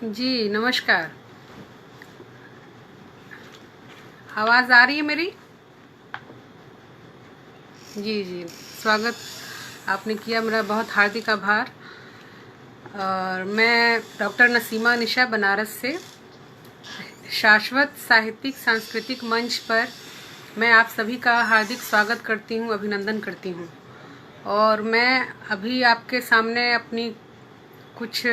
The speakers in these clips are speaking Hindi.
जी नमस्कार। आवाज़ आ रही है मेरी? जी जी, स्वागत आपने किया, मेरा बहुत हार्दिक आभार। और मैं डॉक्टर नसीमा निशा बनारस से शाश्वत साहित्यिक सांस्कृतिक मंच पर मैं आप सभी का हार्दिक स्वागत करती हूँ, अभिनंदन करती हूँ। और मैं अभी आपके सामने अपनी कुछ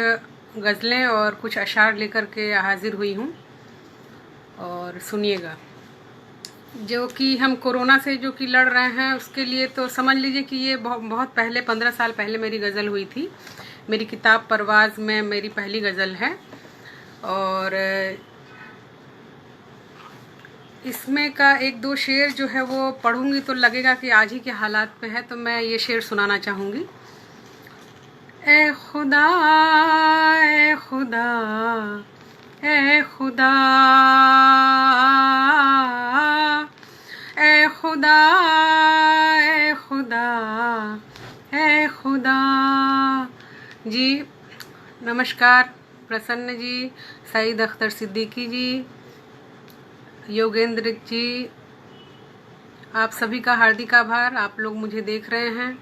गज़लें और कुछ अशार लेकर के हाजिर हुई हूँ, और सुनिएगा। जो कि हम कोरोना से जो कि लड़ रहे हैं, उसके लिए तो समझ लीजिए कि ये बहुत पहले 15 साल पहले मेरी गज़ल हुई थी। मेरी किताब परवाज़ में मेरी पहली गज़ल है। और इसमें का एक दो शेर जो है वो पढ़ूंगी तो लगेगा कि आज ही के हालात पे है, तो मैं ये शेर सुनाना चाहूँगी। ए खुदा, ए खुदा, ए खुदा, ए खुदा, ए खुदा, ए खुदा। जी नमस्कार प्रसन्न जी, सईद अख्तर सिद्दीकी जी, योगेंद्र जी, आप सभी का हार्दिक आभार। आप लोग मुझे देख रहे हैं,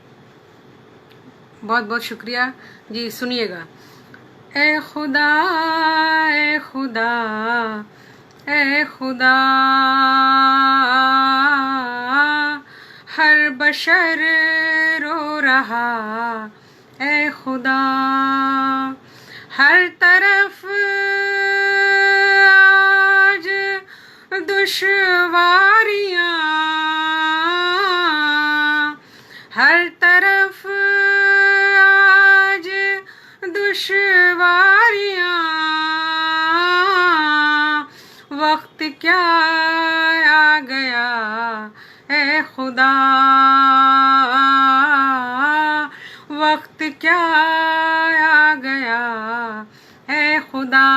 बहुत बहुत शुक्रिया जी। सुनिएगा। ए खुदा, ए खुदा, ए खुदा, हर बशर रो रहा, ए खुदा, हर तरफ आज दुश्वारियां, हर तरफ आज दुश्वारियां, वक्त क्या आ गया, ए खुदा, वक्त क्या आ गया, ए खुदा।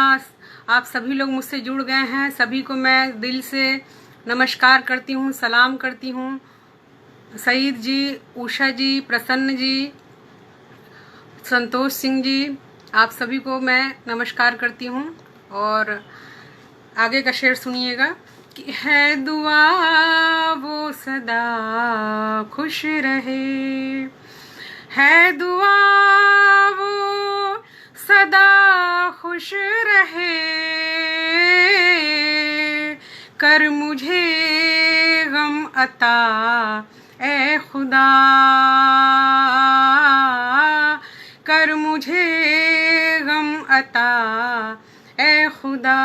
आप सभी लोग मुझसे जुड़ गए हैं, सभी को मैं दिल से नमस्कार करती हूँ, सलाम करती हूँ। सईद जी, उषा जी, प्रसन्न जी, संतोष सिंह जी, आप सभी को मैं नमस्कार करती हूँ। और आगे का शेर सुनिएगा कि है दुआ वो सदा खुश रहे, है दुआ वो सदा खुश रहे, कर मुझे गम अता, ए खुदा, कर मुझे गम अता, ए खुदा।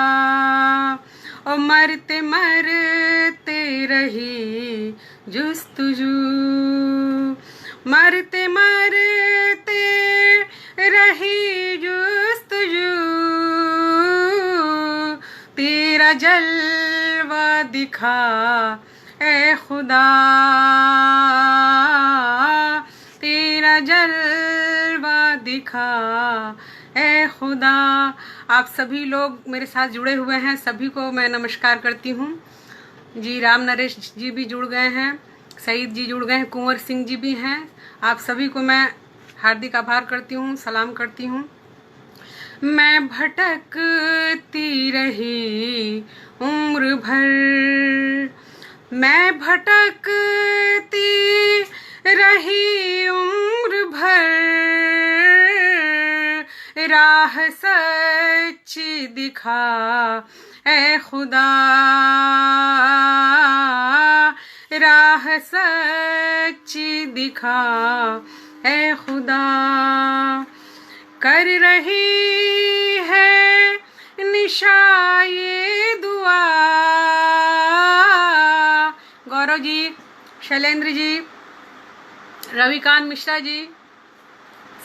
और मरते मरते रही जुस्तजू, मरते मरते रही जुस्तजू, तेरा जलवा दिखा, ए खुदा, तेरा जलवा दिखा, ए खुदा। आप सभी लोग मेरे साथ जुड़े हुए हैं, सभी को मैं नमस्कार करती हूँ जी। राम नरेश जी भी जुड़ गए हैं, सईद जी जुड़ गए हैं, कुंवर सिंह जी भी हैं। आप सभी को मैं हार्दिक आभार करती हूँ, सलाम करती हूँ। मैं भटकती रही उम्र भर, मैं भटकती रही उम्र भर, राह सच्ची दिखा, ए खुदा, राह सच्ची दिखा, ए खुदा। कर रही है निशा ये दुआ, गौरव जी, शैलेंद्र जी, रविकांत मिश्रा जी,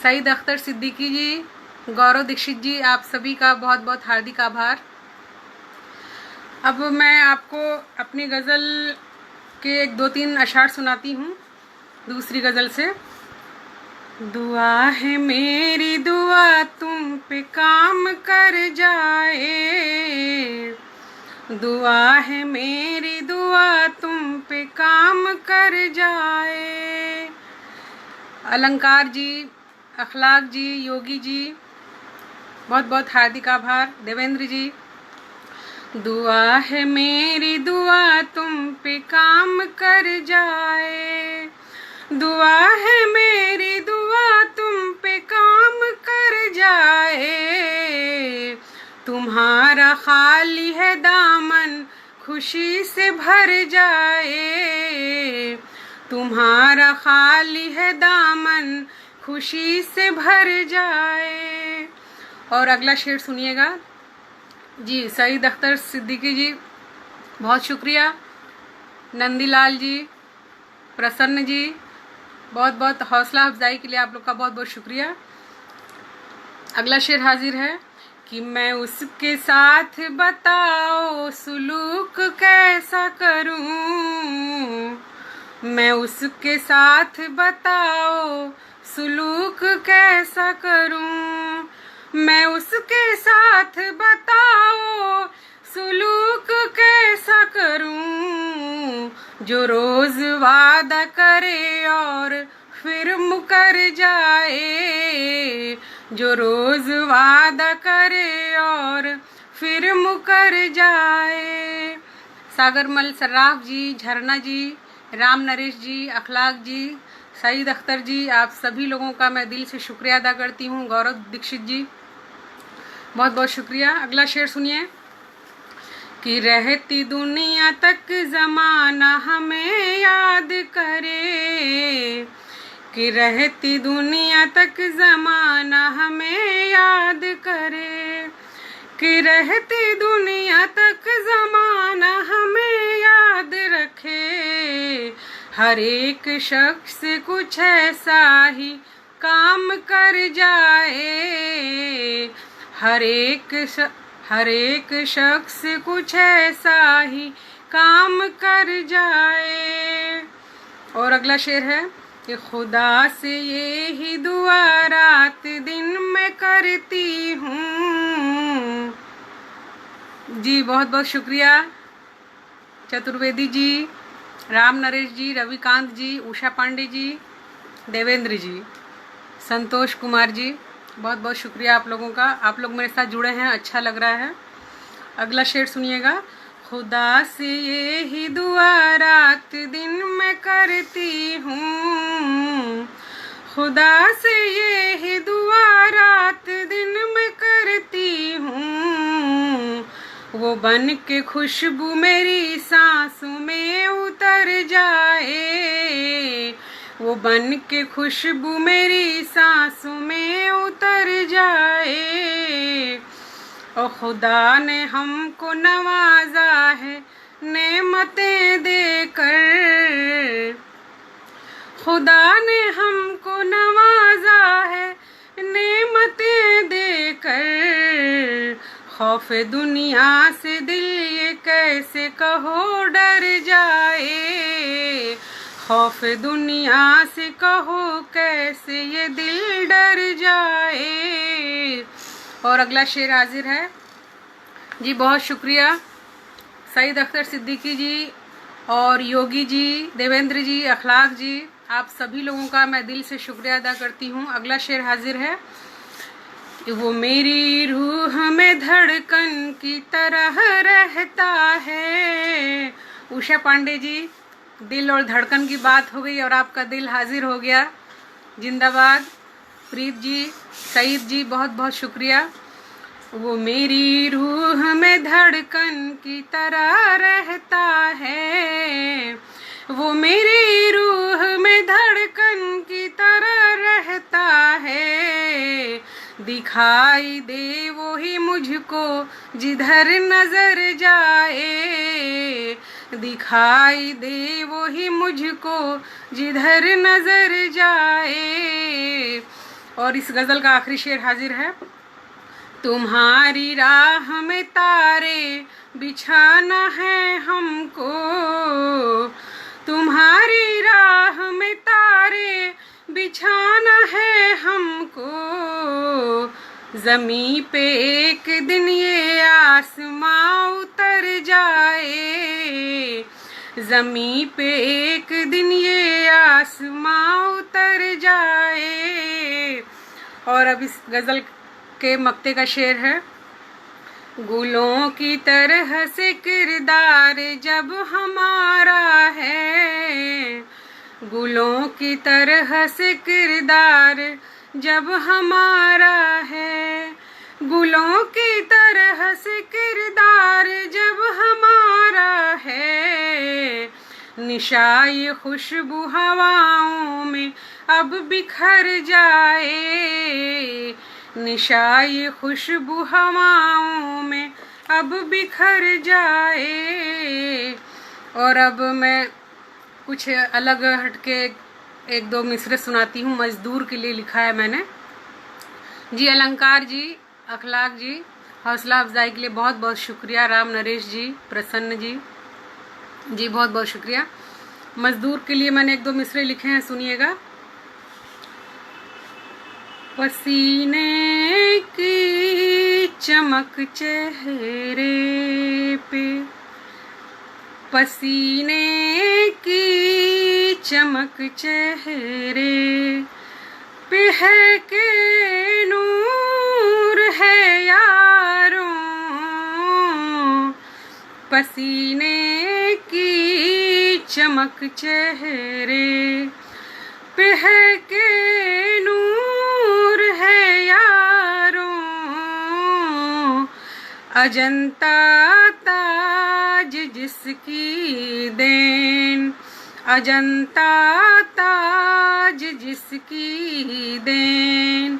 सईद अख्तर सिद्दीकी जी, गौरव दीक्षित जी, आप सभी का बहुत बहुत हार्दिक आभार। अब मैं आपको अपनी गज़ल के एक दो तीन अशार सुनाती हूँ दूसरी गज़ल से। दुआ है मेरी, दुआ तुम पे काम कर जाए, दुआ है मेरी, दुआ तुम पे काम कर जाए। अलंकार जी, अखलाक जी, योगी जी, बहुत बहुत हार्दिक आभार देवेंद्र जी। दुआ है मेरी दुआ तुम पे काम कर जाए, दुआ है मेरी दुआ तुम पे काम कर जाए, तुम्हारा खाली है दामन खुशी से भर जाए, तुम्हारा खाली है दामन खुशी से भर जाए। और अगला शेर सुनिएगा जी। सईद अख्तर सिद्दीकी जी बहुत शुक्रिया, नंदीलाल जी, प्रसन्न जी, बहुत बहुत हौसला अफजाई के लिए आप लोग का बहुत बहुत शुक्रिया। अगला शेर हाजिर है कि मैं उसके साथ बताओ सुलूक कैसा करूं, मैं उसके साथ बताओ सुलूक कैसा करूं, मैं उसके साथ बताओ सुलूक कैसा करूं, जो रोज वादा करे और फिर मुकर जाए, जो रोज वादा करे और फिर मुकर जाए। सागरमल सर्राफ जी, झरना जी, राम नरेश जी, अखलाक जी, सईद अख्तर जी, आप सभी लोगों का मैं दिल से शुक्रिया अदा करती हूँ। गौरव दीक्षित जी बहुत बहुत शुक्रिया। अगला शेर सुनिए कि रहती दुनिया तक ज़माना हमें याद करे, कि रहती दुनिया तक ज़माना हमें याद करे, कि रहती दुनिया तक ज़माना हमें याद रखे, हर एक शख्स कुछ ऐसा ही काम कर जाए, हर एक शख्स कुछ ऐसा ही काम कर जाए। और अगला शेर है कि खुदा से ये ही दुआ रात दिन मैं करती हूँ जी। बहुत बहुत शुक्रिया चतुर्वेदी जी, राम नरेश जी, रविकांत जी, उषा पांडे जी, देवेंद्र जी, संतोष कुमार जी, बहुत बहुत शुक्रिया आप लोगों का। आप लोग मेरे साथ जुड़े हैं, अच्छा लग रहा है। अगला शेर सुनिएगा। खुदा से ये ही दुआ रात दिन मैं करती हूँ, खुदा से ये ही दुआ रात दिन मैं करती हूँ, वो बन के खुशबू मेरी सांसों में उतर जाए, वो बन के खुशबू मेरी सांसों में उतर जाए। और खुदा ने हमको नवाजा है नेमतें देकर, खुदा ने हमको नवाजा है नेमतें देकर, खौफ दुनिया से दिल ये कैसे कहो डर जाए, खौफ दुनिया से कहो कैसे ये दिल डर जाए। और अगला शेर हाजिर है जी। बहुत शुक्रिया सईद अख्तर सिद्दीकी जी और योगी जी, देवेंद्र जी, अखलाक जी, आप सभी लोगों का मैं दिल से शुक्रिया अदा करती हूँ। अगला शेर हाजिर है कि वो मेरी रूह में धड़कन की तरह रहता है। उषा पांडे जी, दिल और धड़कन की बात हो गई और आपका दिल हाजिर हो गया, जिंदाबाद। प्रीत जी, सईद जी, बहुत बहुत शुक्रिया। वो मेरी रूह में धड़कन की तरह रहता है, वो मेरी रूह में धड़कन की तरह रहता है, दिखाई दे वो ही मुझको जिधर नजर जाए, दिखाई दे वो ही मुझको जिधर नजर जाए। और इस गज़ल का आखिरी शेर हाजिर है। तुम्हारी राह में तारे बिछाना है हमको, तुम्हारी राह में तारे बिछाना है हमको, ज़मीं पे एक दिन ये आसमां उतर जाए, ज़मीं पे एक दिन ये आसमां उतर जाए। और अब इस गज़ल के मक्ते का शेर है। गुलों की तरह से किरदार जब हमारा है, गुलों की तरह से किरदार जब हमारा है, गुलों की तरह से किरदार जब हमारा है, निशा ये खुशबू हवाओं में अब बिखर जाए, निशा ये खुशबू हवाओं में अब बिखर जाए। और अब मैं कुछ अलग हटके एक दो मिसरे सुनाती हूँ। मजदूर के लिए लिखा है मैंने। जी अलंकार जी, अखलाक जी, हौसला अफजाई के लिए बहुत बहुत शुक्रिया। राम नरेश जी, प्रसन्न जी, जी बहुत बहुत शुक्रिया। मजदूर के लिए मैंने एक दो मिसरे लिखे हैं, सुनिएगा। पसीने की चमक चेहरे पे, पसीने की चमक चेहरे पे है के नूर है यारों, पसीने की चमक चेहरे पे है के नूर है यारों, अजंता ताज जिसकी देन, अजंता ताज जिसकी देन,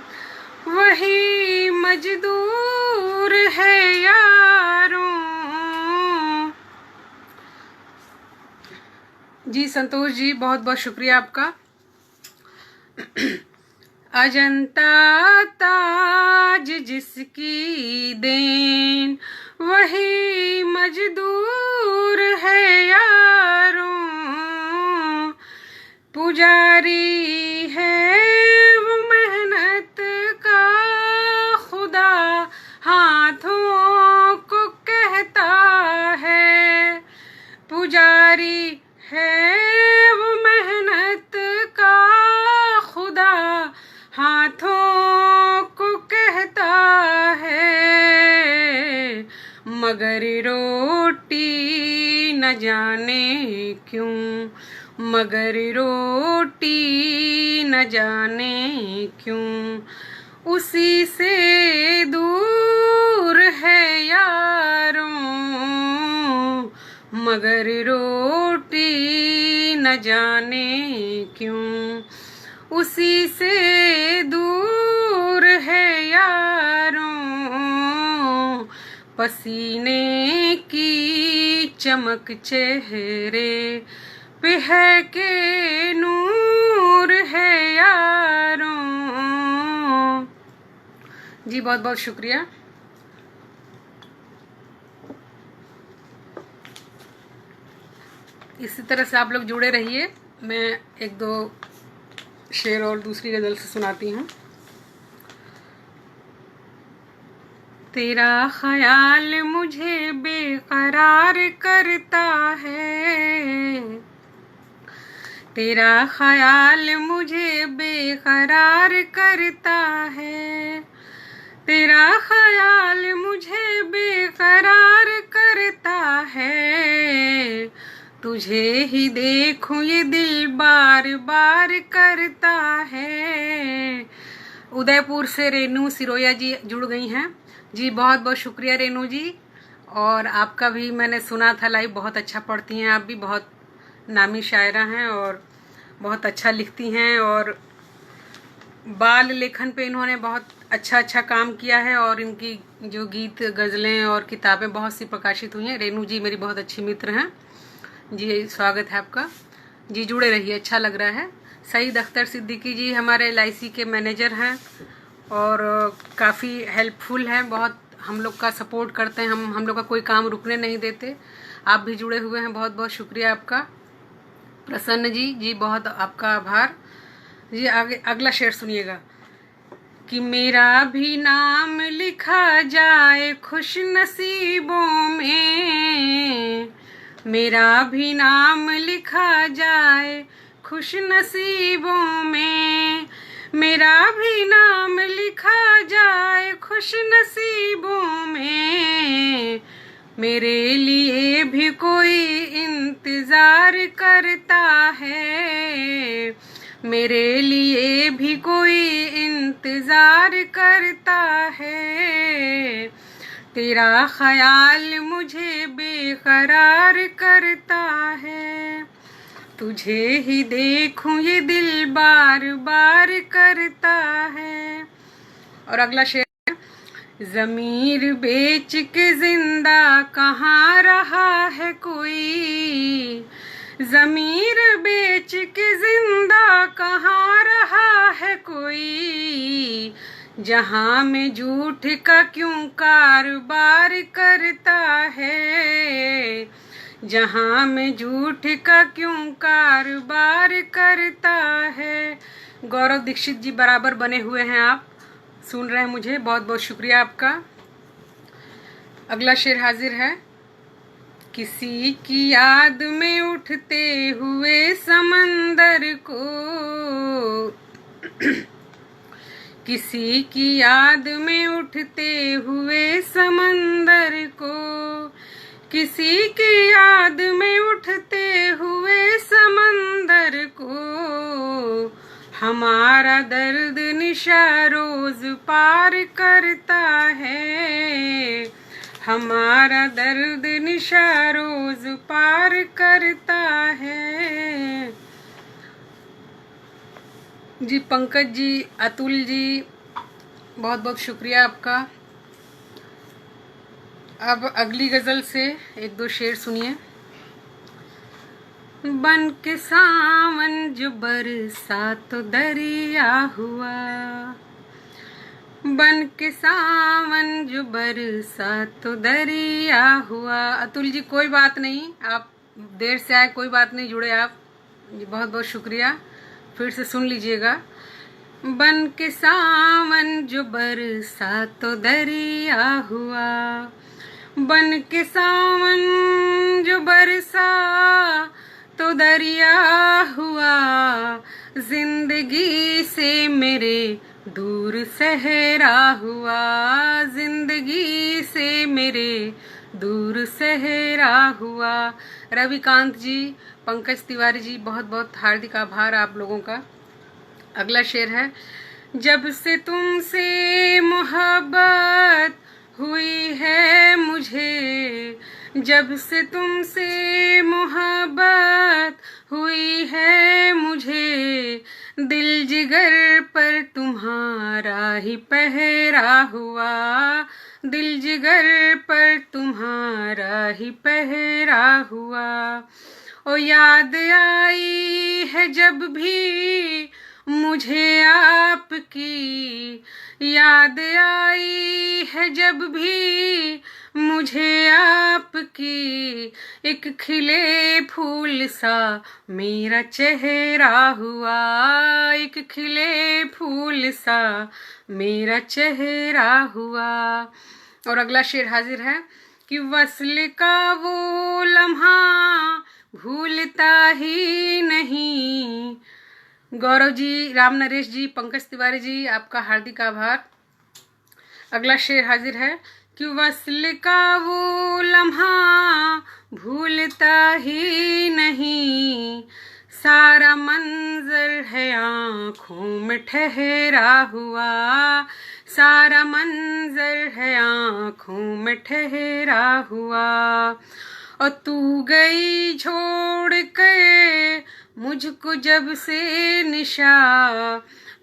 वही मजदूर है यारों। जी संतोष जी, बहुत बहुत शुक्रिया आपका। अजंता ताज जिसकी देन, वही मजदूर है यारों, पुजारी है वो मेहनत का खुदा, हाथों को कहता है, पुजारी है वो मेहनत का खुदा, हाथों को कहता है, मगर रोटी न जाने क्यों, मगर रोटी न जाने क्यों उसी से दूर है यारों, मगर रोटी न जाने क्यों उसी से दूर है यारों, पसीने की चमक चेहरे पे है के नूर है यारों। जी बहुत बहुत शुक्रिया। इसी तरह से आप लोग जुड़े रहिए। मैं एक दो शेर और दूसरी गजल से सुनाती हूँ। तेरा ख्याल मुझे बेकरार करता है, तेरा ख्याल मुझे बेकरार करता है, तेरा ख्याल मुझे बेकरार करता है, तुझे ही देखूं ये दिल बार बार करता है। उदयपुर से रेनू सिरोया जी जुड़ गई हैं। जी बहुत बहुत शुक्रिया रेनू जी। और आपका भी मैंने सुना था लाइव, बहुत अच्छा पढ़ती हैं आप भी, बहुत नामी शायरा हैं और बहुत अच्छा लिखती हैं, और बाल लेखन पे इन्होंने बहुत अच्छा अच्छा काम किया है, और इनकी जो गीत गज़लें और किताबें बहुत सी प्रकाशित हुई हैं। रेनू जी मेरी बहुत अच्छी मित्र हैं। जी स्वागत है आपका। जी जुड़े रहिए, अच्छा लग रहा है। सईद अख्तर सिद्दीकी जी हमारे LIC के मैनेजर हैं और काफ़ी हेल्पफुल हैं, बहुत हम लोग का सपोर्ट करते हैं, हम लोग का कोई काम रुकने नहीं देते। आप भी जुड़े हुए हैं, बहुत बहुत शुक्रिया आपका। प्रसन्न जी, जी बहुत आपका आभार। जी आगे अगला शेर सुनिएगा कि मेरा भी नाम लिखा जाए खुश नसीबों में, मेरा भी नाम लिखा जाए खुश नसीबों में, मेरा भी नाम लिखा जाए खुश नसीबों में, मेरे लिए भी कोई इंतजार करता है, मेरे लिए भी कोई इंतजार करता है। तेरा ख्याल मुझे बेकरार करता है, तुझे ही देखूं ये दिल बार बार करता है। और अगला शेर, ज़मीर बेच के जिंदा कहाँ रहा है कोई, ज़मीर बेच के जिंदा कहाँ रहा है कोई, जहाँ में झूठ का क्यों कारोबार करता है, जहाँ में झूठ का क्यों कारोबार करता है। गौरव दीक्षित जी बराबर बने हुए हैं, आप सुन रहे हैं मुझे, बहुत बहुत शुक्रिया आपका। अगला शेर हाजिर है, किसी की याद में उठते हुए समंदर को, किसी की याद में उठते हुए समंदर को, किसी की याद में उठते हुए समंदर को, हमारा दर्द निशा रोज पार करता है, हमारा दर्द निशा रोज पार करता है। जी पंकज जी, अतुल जी, बहुत बहुत शुक्रिया आपका। अब अगली गजल से एक दो शेर सुनिए। बन के सावन जो बरसा तो दरिया हुआ, बन के सावन जो बरसा तो दरिया हुआ। अतुल जी कोई बात नहीं, आप देर से आए, कोई बात नहीं, जुड़े आप जी, बहुत बहुत शुक्रिया। फिर से सुन लीजिएगा। बन के सावन जो बरसा तो दरिया हुआ, बन के सावन जो बरसा तो दरिया हुआ, जिंदगी से मेरे दूर सहरा हुआ, जिंदगी से मेरे दूर सहरा हुआ। रविकांत जी, पंकज तिवारी जी, बहुत बहुत हार्दिक आभार आप लोगों का। अगला शेर है, जब से तुमसे मोहब्बत हुई है मुझे, जब से तुमसे मोहब्बत हुई है मुझे, दिल जिगर पर तुम्हारा ही पहरा हुआ, दिल जिगर पर तुम्हारा ही पहरा हुआ। ओ याद आई है जब भी मुझे आपकी, याद आई है जब भी मुझे आपकी, एक खिले फूल सा मेरा चेहरा हुआ, एक खिले फूल सा मेरा चेहरा हुआ। और अगला शेर हाजिर है कि वस्ल का वो लम्हा भूलता ही नहीं। गौरव जी, राम नरेश जी, पंकज तिवारी जी, आपका हार्दिक आभार। अगला शेर हाजिर है कि वस्ल का वो लम्हा भूलता ही नहीं, सारा मंजर है आँखों में ठहरा हुआ, सारा मंजर है आँखों में ठहरा हुआ। और तू गई छोड़ के मुझको जब से निशा,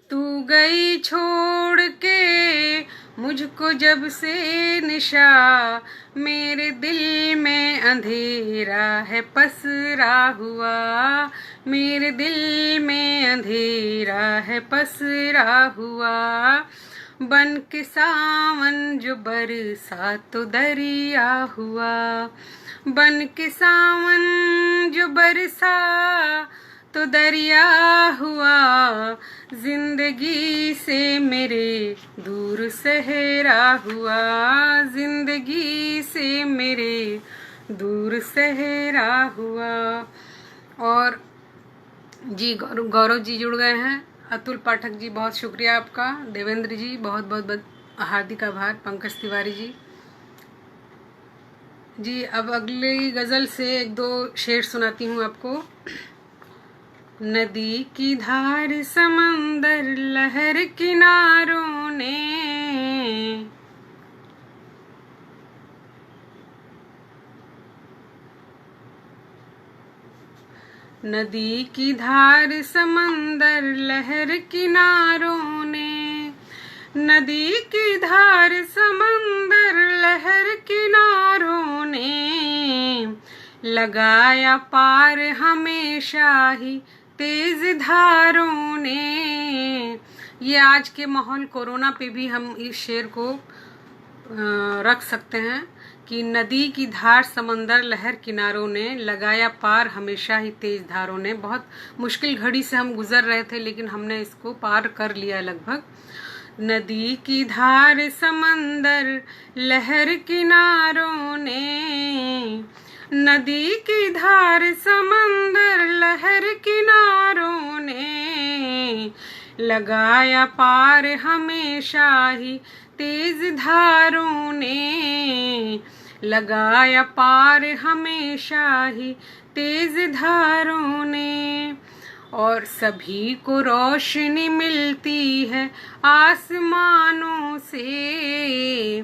तू गई छोड़ के मुझको जब से निशा, मेरे दिल में अंधेरा है पसरा हुआ, मेरे दिल में अंधेरा है पसरा हुआ। बन के सावन जो बरसा तो दरिया हुआ, बन के सावन जो बरसा तो दरिया हुआ, जिंदगी से मेरे दूर सहरा हुआ, जिंदगी से मेरे दूर सहरा हुआ। और जी गौरव जी जुड़ गए हैं, अतुल पाठक जी बहुत शुक्रिया आपका। देवेंद्र जी बहुत बहुत हार्दिक आभार। पंकज तिवारी जी जी। अब अगली गज़ल से एक दो शेर सुनाती हूँ आपको। नदी की धार समंदर लहर किनारों ने, नदी की धार समंदर लहर किनारों ने, नदी की धार समंदर लहर किनारों ने, लगाया पार हमेशा ही तेज धारों ने। ये आज के माहौल कोरोना पे भी हम इस शेर को रख सकते हैं कि नदी की धार समंदर लहर किनारों ने, लगाया पार हमेशा ही तेज धारों ने। बहुत मुश्किल घड़ी से हम गुजर रहे थे लेकिन हमने इसको पार कर लिया लगभग। नदी की धार समंदर लहर किनारों ने, नदी की धार समंदर लहर किनारों ने, लगाया पार हमेशा ही तेज धारों ने, लगाया पार हमेशा ही तेज धारों ने। और सभी को रोशनी मिलती है आसमानों से,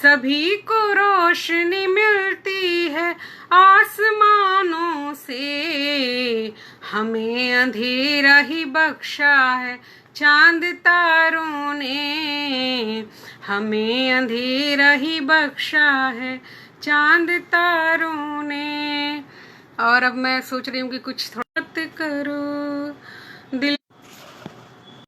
सभी को रोशनी मिलती है आसमानों से, हमें अंधेरा ही बख्शा है चांद तारों ने, हमें अंधेरा ही बख्शा है चांद तारों ने। और अब मैं सोच रही हूँ कि कुछ थोड़ा करो दिल